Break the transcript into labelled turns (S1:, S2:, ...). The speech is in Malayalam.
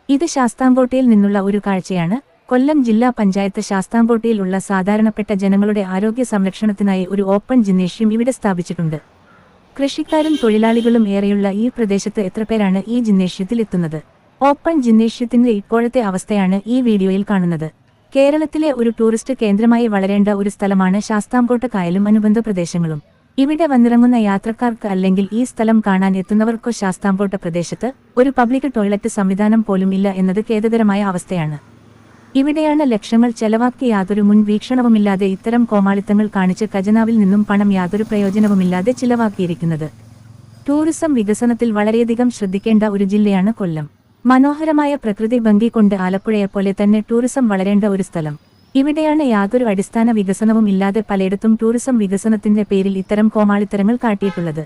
S1: ഇത് ശാസ്താംകോട്ടയിൽ നിന്നുള്ള ഒരു കാഴ്ചയാണ്. കൊല്ലം ജില്ലാ പഞ്ചായത്ത് ശാസ്താംകോട്ടയിൽ ഉള്ള സാധാരണപ്പെട്ട ജനങ്ങളുടെ ആരോഗ്യ സംരക്ഷണത്തിനായി ഒരു ഓപ്പൺ ജിംനേഷ്യം ഇവിടെ സ്ഥാപിച്ചിട്ടുണ്ട്. കൃഷിക്കാരും തൊഴിലാളികളും ഏറെയുള്ള ഈ പ്രദേശത്ത് എത്രപേരാണ് ഈ ജിംനേഷ്യത്തിൽ എത്തുന്നത്? ഓപ്പൺ ജിംനേഷ്യത്തിന്റെ ഇപ്പോഴത്തെ അവസ്ഥയാണ് ഈ വീഡിയോയിൽ കാണുന്നത്. കേരളത്തിലെ ഒരു ടൂറിസ്റ്റ് കേന്ദ്രമായി വളരേണ്ട ഒരു സ്ഥലമാണ് ശാസ്താംകോട്ട കായലും അനുബന്ധ പ്രദേശങ്ങളും. ഇവിടെ വന്നിറങ്ങുന്ന യാത്രക്കാർക്ക് അല്ലെങ്കിൽ ഈ സ്ഥലം കാണാൻ എത്തുന്നവർക്കോ ശാസ്താംകോട്ട പ്രദേശത്ത് ഒരു പബ്ലിക് ടോയ്ലറ്റ് സംവിധാനം പോലും ഇല്ല എന്നത് ഖേദകരമായ അവസ്ഥയാണ്. ഇവിടെയാണ് ലക്ഷങ്ങൾ ചെലവാക്കി യാതൊരു മുൻ വീക്ഷണവുമില്ലാതെ ഇത്തരം കോമാളിത്തങ്ങൾ കാണിച്ച് ഖജനാവിൽ നിന്നും പണം യാതൊരു പ്രയോജനവുമില്ലാതെ ചിലവാക്കിയിരിക്കുന്നത്. ടൂറിസം വികസനത്തിൽ വളരെയധികം ശ്രദ്ധിക്കേണ്ട ഒരു ജില്ലയാണ് കൊല്ലം. മനോഹരമായ പ്രകൃതി ഭംഗി കൊണ്ട് ആലപ്പുഴയെപ്പോലെ തന്നെ ടൂറിസം വളരേണ്ട ഒരു സ്ഥലം. ഇവിടെയാണ് യാതൊരു അടിസ്ഥാന വികസനവും ഇല്ലാതെ പലയിടത്തും ടൂറിസം വികസനത്തിന്റെ പേരിൽ ഇത്തരം കോമാളിത്തരങ്ങൾ കാട്ടിയിട്ടുള്ളത്.